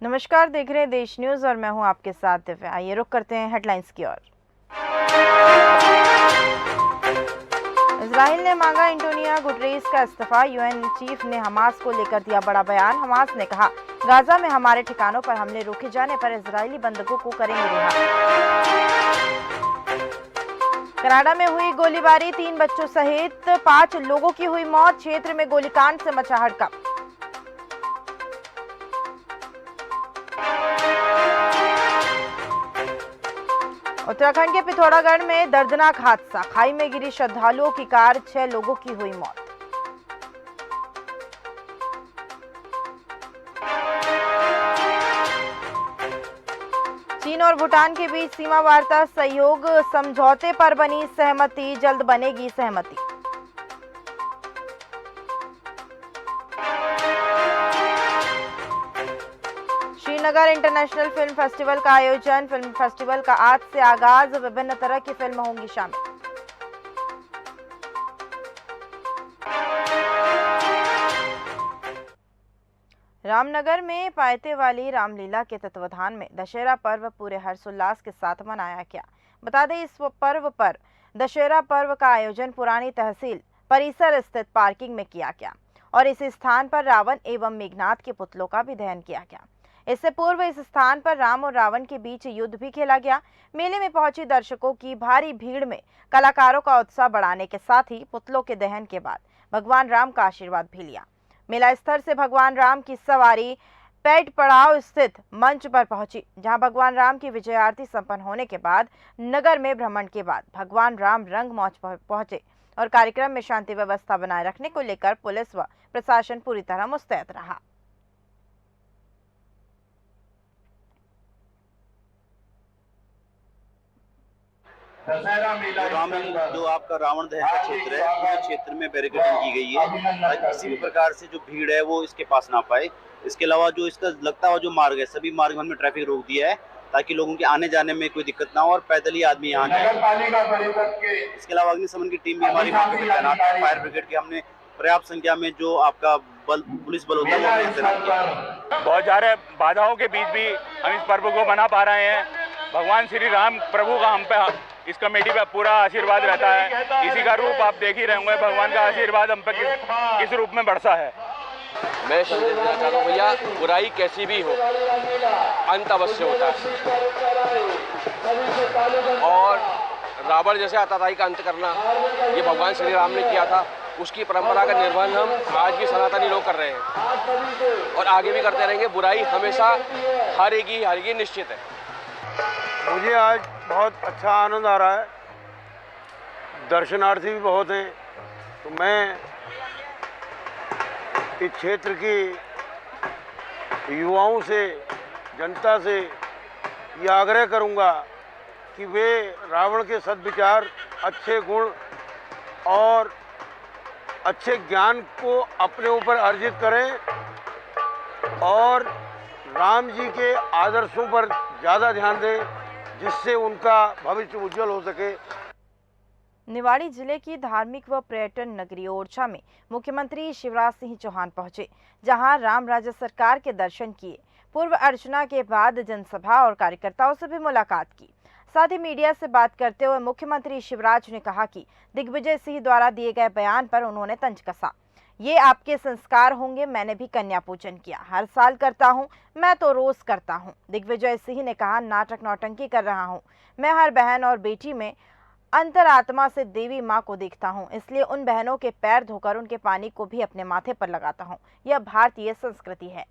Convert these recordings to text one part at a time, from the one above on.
नमस्कार, देख रहे हैं देश न्यूज और मैं हूं आपके साथ दिव्या। आइए रुक करते हैं हेडलाइंस की ओर। इजराइल ने मांगा एंटोनियो गुटरेस का इस्तीफा। यूएन चीफ ने हमास को लेकर दिया बड़ा बयान। हमास ने कहा, गाजा में हमारे ठिकानों पर हमले रोके जाने पर इजरायली बंधकों को करेंगे रिहा। कनाडा में हुई गोलीबारी, 3 बच्चों सहित 5 लोगों की हुई मौत। क्षेत्र में गोलीकांड से मचा हड़कंप। उत्तराखंड के पिथौरागढ़ में दर्दनाक हादसा, खाई में गिरी श्रद्धालुओं की कार, 6 लोगों की हुई मौत। चीन और भूटान के बीच सीमा वार्ता सहयोग समझौते पर बनी सहमति, जल्द बनेगी सहमति। श्रीनगर इंटरनेशनल फिल्म फेस्टिवल का आयोजन। फिल्म फेस्टिवल का आज से आगाज, विभिन्न तरह की फिल्म होंगी शामिल। रामनगर में पायते वाली रामलीला के तत्वाधान में दशहरा पर्व पूरे हर्षोल्लास के साथ मनाया गया। बता दें, इस पर्व पर दशहरा पर्व का आयोजन पुरानी तहसील परिसर स्थित पार्किंग में किया गया और इस स्थान पर रावण एवं मेघनाथ के पुतलों का भी दहन किया गया। इससे पूर्व इस स्थान पर राम और रावण के बीच युद्ध भी खेला गया। मेले में पहुंची दर्शकों की भारी भीड़ में कलाकारों का उत्साह बढ़ाने के साथ ही पुतलों के दहन के बाद भगवान राम का आशीर्वाद भी लिया। मेला स्थल से भगवान राम की सवारी पेट पड़ाव स्थित मंच पर पहुंची, जहां भगवान राम की विजय आरती संपन्न होने के बाद नगर में भ्रमण के बाद भगवान राम रंग मंच पर पहुंचे और कार्यक्रम में शांति व्यवस्था बनाए रखने को लेकर पुलिस व प्रशासन पूरी तरह मुस्तैद रहा। जो आपका रावण दहन का क्षेत्र है, पूरे क्षेत्र में बैरिकेडिंग की गई है ताकि किसी भी प्रकार से जो भीड़ है वो इसके पास ना पाए। इसके अलावा जो इसका लगता हुआ जो मार्ग है, सभी मार्ग में ट्रैफिक रोक दिया है ताकि लोगों के आने जाने में कोई दिक्कत ना हो और पैदल ही आदमी यहाँ जाए। इसके अलावा अग्निशमन की टीम भी हमारी मौके पर तैनात है। फायर ब्रिगेड की हमने पर्याप्त संख्या में जो आपका बल, पुलिस बल होता है वो तैनात किया। बहुत सारे बाधाओं के बीच भी हम इस पर्व को मना पा रहे हैं। भगवान श्री राम प्रभु का हम पे, इस कमेटी पे पूरा आशीर्वाद रहता है। इसी का रूप आप देख ही रहे होंगे, भगवान का आशीर्वाद हम पे किस रूप में बरसा है। मैं संदेश देना चाहता हूँ, भैया बुराई कैसी भी हो अंत अवश्य होता है और रावण जैसे आतताई का अंत करना ये भगवान श्री राम ने किया था। उसकी परंपरा का निर्वहन हम आज भी सनातनी लोग कर रहे हैं और आगे भी करते रहेंगे। बुराई हमेशा हारेगी निश्चित है। मुझे आज बहुत अच्छा आनंद आ रहा है। दर्शनार्थी भी बहुत हैं, तो मैं इस क्षेत्र की युवाओं से, जनता से ये आग्रह करूंगा कि वे रावण के सद्विचार, अच्छे गुण और अच्छे ज्ञान को अपने ऊपर अर्जित करें और राम जी के आदर्शों पर ज़्यादा ध्यान दें, जिससे उनका भविष्य उज्जवल हो सके। निवाड़ी जिले की धार्मिक व पर्यटन नगरी ओरछा में मुख्यमंत्री शिवराज सिंह चौहान पहुंचे, जहां राम राज्य सरकार के दर्शन किए। पूर्व अर्चना के बाद जनसभा और कार्यकर्ताओं से भी मुलाकात की। साथ ही मीडिया से बात करते हुए मुख्यमंत्री शिवराज ने कहा कि दिग्विजय सिंह द्वारा दिए गए बयान पर उन्होंने तंज कसा। ये आपके संस्कार होंगे, मैंने भी कन्या पूजन किया, हर साल करता हूँ, मैं तो रोज करता हूँ। दिग्विजय सिंह ने कहा, नाटक नौटंकी कर रहा हूँ, मैं हर बहन और बेटी में अंतरात्मा से देवी माँ को देखता हूँ, इसलिए उन बहनों के पैर धोकर उनके पानी को भी अपने माथे पर लगाता हूँ। यह भारतीय संस्कृति है।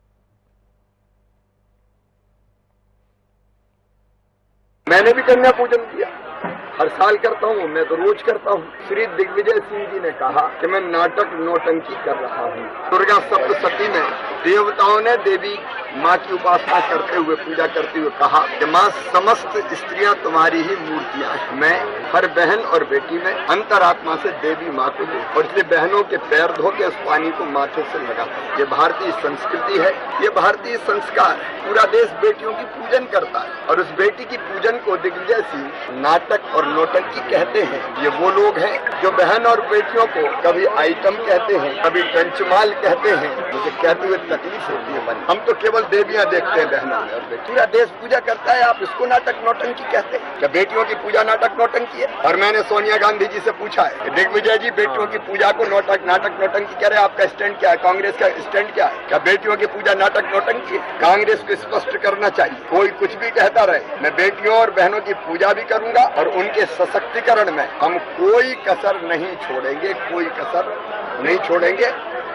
मैंने भी कन्या पूजन किया, हर साल करता हूँ, मैं तो रोज करता हूँ। श्री दिग्विजय सिंह जी ने कहा कि मैं नाटक नौटंकी कर रहा हूँ। दुर्गा सप्तशती में देवताओं ने देवी माँ की उपासना करते हुए, पूजा करते हुए कहा कि माँ समस्त स्त्रियां तुम्हारी ही मूर्तियां हैं। मैं हर बहन और बेटी में अंतरात्मा से देवी माँ को देखता और इसलिए बहनों के पैर धो के उस पानी को माथे से लगाता हूँ। ये भारतीय संस्कृति है, ये भारतीय संस्कार है। पूरा देश बेटियों की पूजन करता है और उस बेटी की पूजन को दिग्विजय सिंह नाटक और नौटंकी कहते हैं। ये वो लोग हैं जो बहन और बेटियों को कभी आइटम कहते हैं, कभी पंचमाल कहते हैं। मुझे कहते हुए तकलीफ होती है। हम तो केवल केवल देवियां देखते हैं बहनों में, और पूरा देश पूजा करता है, आप इसको नाटक नौटंकी कहते हैं? क्या बेटियों की पूजा नाटक नौटंकी है? और मैंने सोनिया गांधी जी से पूछा है, दिग्विजय जी बेटियों की पूजा को नाटक नौटंकी कह रहे हैं, आपका स्टैंड क्या है? कांग्रेस का स्टैंड क्या है? क्या बेटियों की पूजा नाटक नौटंकी है? कांग्रेस को स्पष्ट करना चाहिए, कोई कुछ भी कहता रहे, मैं बेटियों और बहनों की पूजा भी करूंगा और उनके सशक्तिकरण में हम कोई कसर नहीं छोड़ेंगे, कोई कसर नहीं छोड़ेंगे।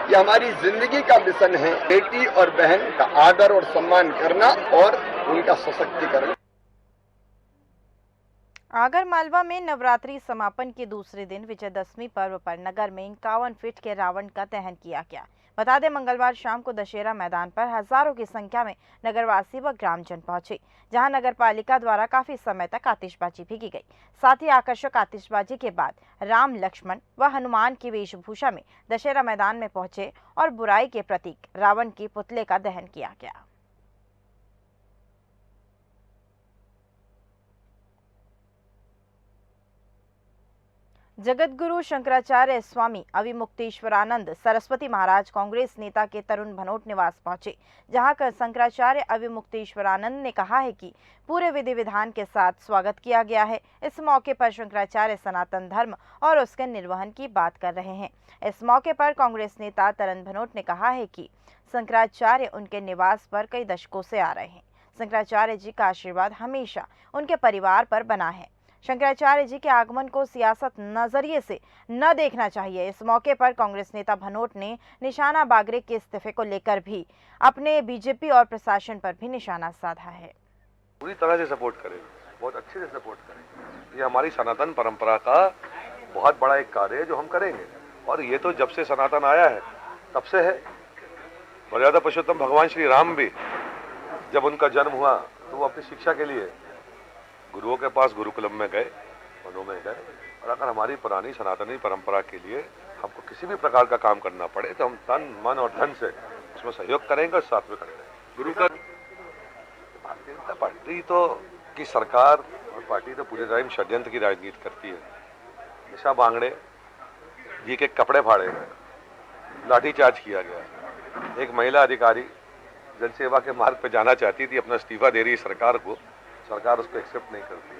ये हमारी जिंदगी का मिशन है, बेटी और बहन का आदर और सम्मान करना और उनका सशक्तिकरण। आगर मालवा में नवरात्रि समापन के दूसरे दिन विजयदशमी पर्व पर नगर में 51 फीट के रावण का दहन किया गया। बता दें, मंगलवार शाम को दशहरा मैदान पर हजारों की संख्या में नगरवासी व ग्रामजन पहुंचे, जहां नगर पालिका द्वारा काफी समय तक आतिशबाजी भी की गई। साथ ही आकर्षक आतिशबाजी के बाद राम, लक्ष्मण व हनुमान की वेशभूषा में दशहरा मैदान में पहुंचे और बुराई के प्रतीक रावण के पुतले का दहन किया गया। जगतगुरु शंकराचार्य स्वामी अविमुक्तेश्वरानंद सरस्वती महाराज कांग्रेस नेता के तरुण भनोट निवास पहुंचे, जहां कर शंकराचार्य अविमुक्तेश्वरानंद ने कहा है कि पूरे विधि विधान के साथ स्वागत किया गया है। इस मौके पर शंकराचार्य सनातन धर्म और उसके निर्वहन की बात कर रहे हैं। इस मौके पर कांग्रेस नेता तरुण भनोट ने कहा है कि शंकराचार्य उनके निवास पर कई दशकों से आ रहे हैं। शंकराचार्य जी का आशीर्वाद हमेशा उनके परिवार पर बना है। शंकराचार्य जी के आगमन को सियासत नजरिए से न देखना चाहिए। इस मौके पर कांग्रेस नेता भनोट ने निशाना बागरे के इस्तीफे को लेकर भी अपने बीजेपी और प्रशासन पर भी निशाना साधा है। पूरी तरह से सपोर्ट करें, बहुत अच्छे से सपोर्ट करें। ये हमारी सनातन परंपरा का बहुत बड़ा एक कार्य है जो हम करेंगे, और ये तो जब से सनातन आया है तब से है। मर्यादा पुरुषोत्तम भगवान श्री राम भी जब उनका जन्म हुआ तो वो अपनी शिक्षा के लिए गुरुओं के पास गुरुकुलम में गए, वनों में गए। और अगर हमारी पुरानी सनातनी परंपरा के लिए हमको किसी भी प्रकार का काम करना पड़े तो हम तन, मन और धन से उसमें सहयोग करेंगे और साथ में करेंगे। गुरु का भारतीय जनता पार्टी तो की सरकार और पार्टी तो पूरे टाइम षड्यंत्र की राजनीति करती है। निशा बांगड़े जी के कपड़े फाड़े गए, लाठीचार्ज किया गया। एक महिला अधिकारी जनसेवा के मार्ग पर जाना चाहती थी, अपना इस्तीफा दे रही सरकार को, सरकार उसको एक्सेप्ट नहीं करती है।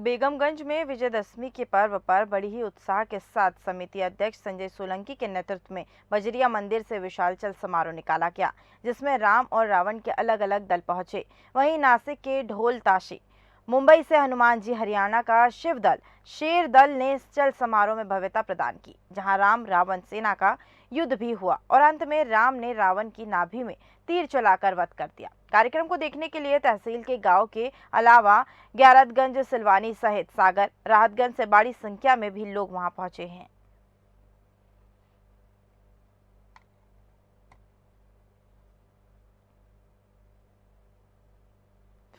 बेगमगंज में विजयदशमी के पर्व पर बड़ी ही उत्साह के साथ समिति अध्यक्ष संजय सोलंकी के नेतृत्व में बजरिया मंदिर से विशाल चल समारोह निकाला गया, जिसमें राम और रावण के अलग अलग दल पहुंचे। वहीं नासिक के ढोल ताशे, मुंबई से हनुमान जी, हरियाणा का शिव दल, शेर दल ने इस चल समारोह में भव्यता प्रदान की, जहां राम रावण सेना का युद्ध भी हुआ और अंत में राम ने रावण की नाभि में तीर चलाकर वध कर दिया। कार्यक्रम को देखने के लिए तहसील के गांव के अलावा ग्यारतगंज, सिलवानी सहित सागर, राहतगंज से बड़ी संख्या में भी लोग वहां पहुंचे हैं।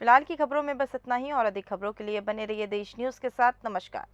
फिलहाल की खबरों में बस इतना ही, और अधिक खबरों के लिए बने रहिए देश न्यूज के साथ। नमस्कार।